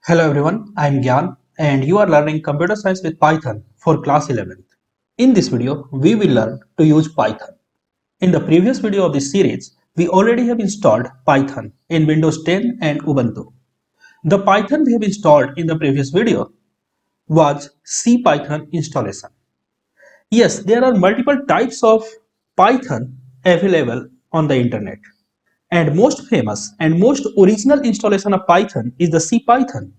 Hello everyone, I am Gyan and you are learning computer science with Python for class 11th. In this video, we will learn to use Python. In the previous video of this series, we already have installed Python in Windows 10 and Ubuntu. The Python we have installed in the previous video was CPython installation. Yes, there are multiple types of Python available on the internet. And most famous and most original installation of Python is the CPython.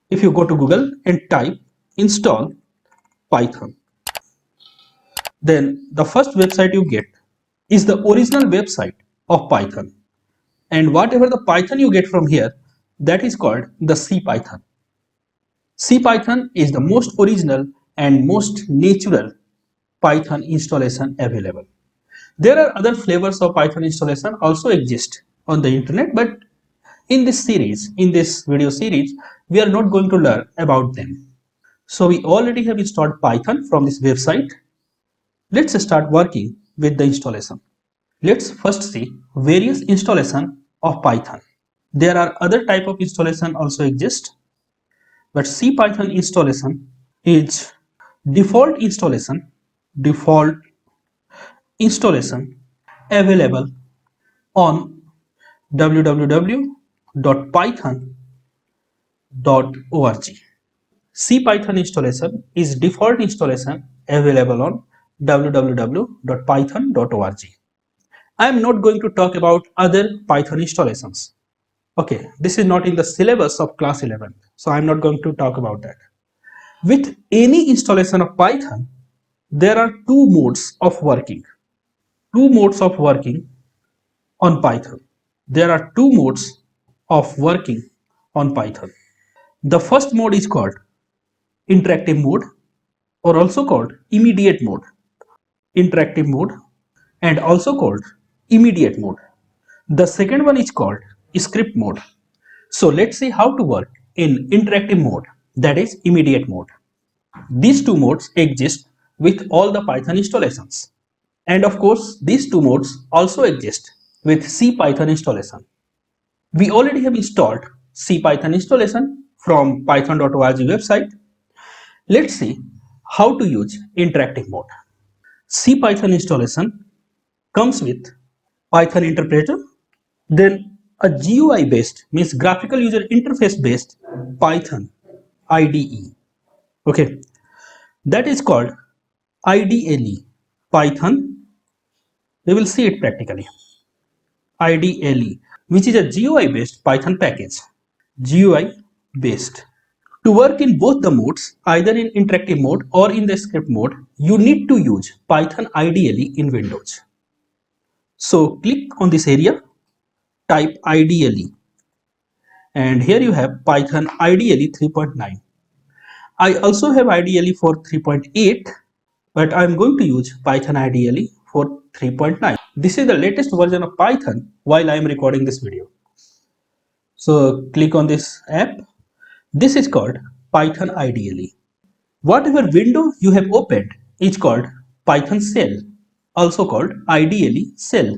If you go to Google and type install Python, then the first website you get is the original website of Python. And whatever the Python you get from here, that is called the CPython. CPython is the most original and most natural Python installation available. There are other flavors of Python installation also exist on the internet, but in this series, in this video series, we are not going to learn about them. So we already have installed Python from this website. Let's start working with the installation. Let's first see various installation of Python. There are other type of installation also exist, but CPython installation is default installation available on www.python.org. CPython installation is default installation available on www.python.org. I am not going to talk about other Python installations. Okay, this is not in the syllabus of class 11, so I am not going to talk about that. With any installation of Python, there are two modes of working. Two modes of working on Python. There are two modes of working on Python. The first mode is called interactive mode or also called immediate mode. Interactive mode and also called immediate mode. The second one is called script mode. So let's see how to work in interactive mode, that is immediate mode. These two modes exist with all the Python installations. And of course, these two modes also exist with CPython installation. We already have installed CPython installation from python.org website. Let's see how to use interactive mode. CPython installation comes with Python interpreter, then a GUI based, means graphical user interface based Python IDE. Okay, that is called IDLE Python. We will see it practically. IDLE, which is a GUI based Python package. GUI based. To work in both the modes, either in interactive mode or in the script mode, you need to use Python IDLE in Windows. So click on this area, type IDLE, and here you have Python IDLE 3.9. I also have IDLE for 3.8, but I'm going to use Python IDLE for 3.9. This is the latest version of Python while I am recording this video. So click on this app. This is called Python IDLE. Whatever window you have opened is called Python shell, also called IDLE shell.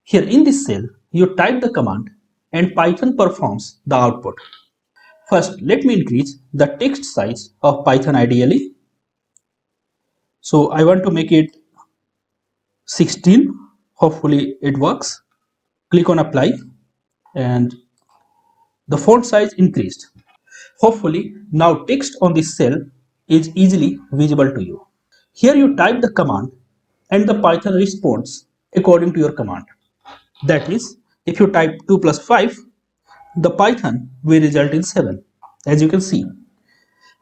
Here in this shell, you type the command and Python performs the output. First, let me increase the text size of Python IDLE. So I want to make it 16. Hopefully it works. Click on apply and the font size increased. Hopefully now text on this cell is easily visible to you. Here you type the command and the Python responds according to your command. That is, if you type 2 plus 5, the Python will result in 7. As you can see,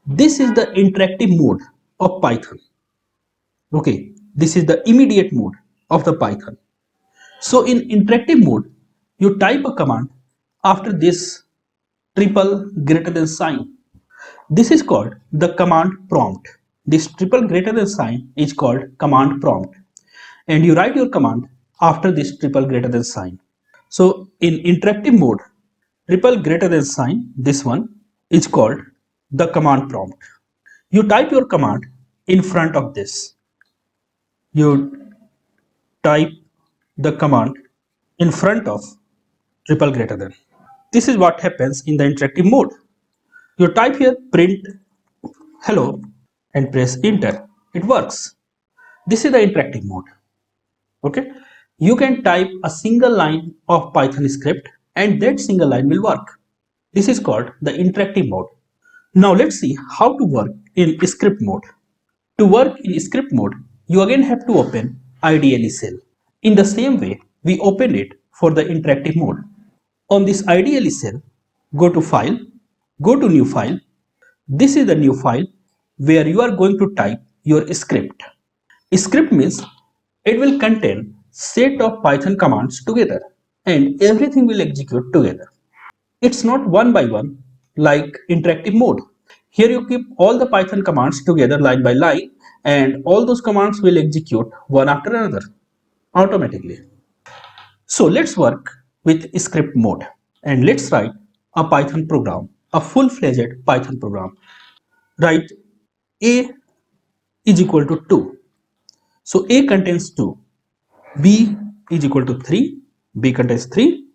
this is the interactive mode of Python. Okay, this is the immediate mode of the Python. So in interactive mode, you type a command after this triple greater than sign. This is called the command prompt. This triple greater than sign is called command prompt. And you write your command after this triple greater than sign. So in interactive mode, triple greater than sign, this one is called the command prompt. You type your command in front of this. You type the command in front of triple greater than. This is what happens in the interactive mode. You type here print hello and press enter. It works. This is the interactive mode. Okay. You can type a single line of Python script and that single line will work. This is called the interactive mode. Now let's see how to work in script mode. To work in script mode, you again have to open IDLE cell. In the same way, we opened it for the interactive mode. On this IDLE cell, go to File, go to New File. This is the new file where you are going to type your script. Script means it will contain set of Python commands together and everything will execute together. It's not one by one like interactive mode. Here you keep all the Python commands together line by line and all those commands will execute one after another automatically. So let's work with script mode and let's write a Python program, a full-fledged Python program. Write A is equal to 2. So A contains 2. B is equal to 3. B contains 3.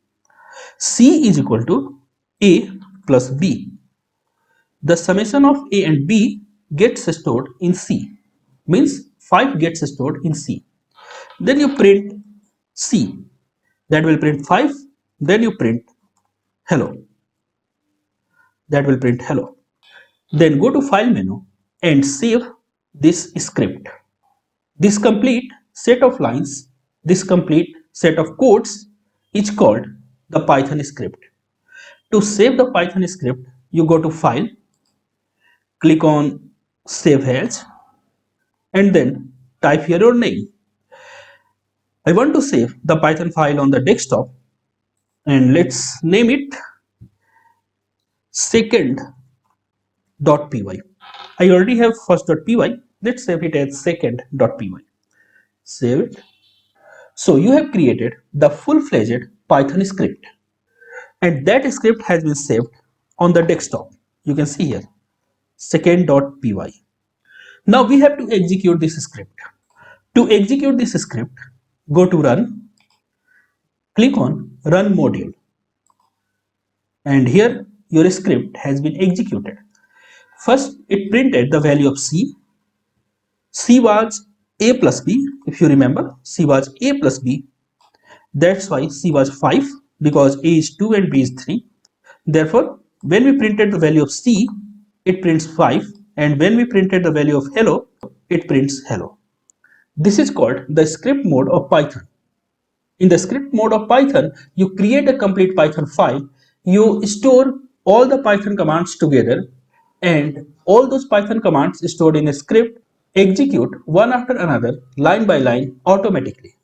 C is equal to A plus B. The summation of A and B gets stored in C. Means 5 gets stored in C. Then you print C. That will print 5. Then you print hello. That will print hello. Then go to file menu and save this script. This complete set of lines, this complete set of codes is called the Python script. To save the Python script, you go to File, click on Save As, and then type here your name. I want to save the Python file on the desktop, and let's name it second.py. I already have first.py. Let's save it as second.py. Save it. So you have created the full-fledged Python script and that script has been saved on the desktop. You can see here second.py. Now we have to execute this script. To execute this script, go to run, click on run module and here your script has been executed. First it printed the value of C. C was A plus B. If you remember, C was A plus B. That's why C was 5 because A is 2 and B is 3. Therefore, when we printed the value of C, it prints 5 and when we printed the value of hello, it prints hello. This is called the script mode of Python. In the script mode of Python, you create a complete Python file, you store all the Python commands together and all those Python commands stored in a script execute one after another line by line automatically.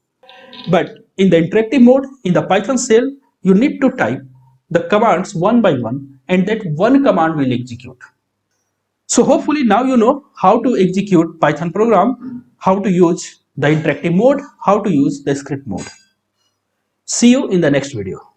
But in the interactive mode, in the Python shell, you need to type the commands one by one and that one command will execute. So hopefully now you know how to execute Python program, how to use the interactive mode, how to use the script mode. See you in the next video.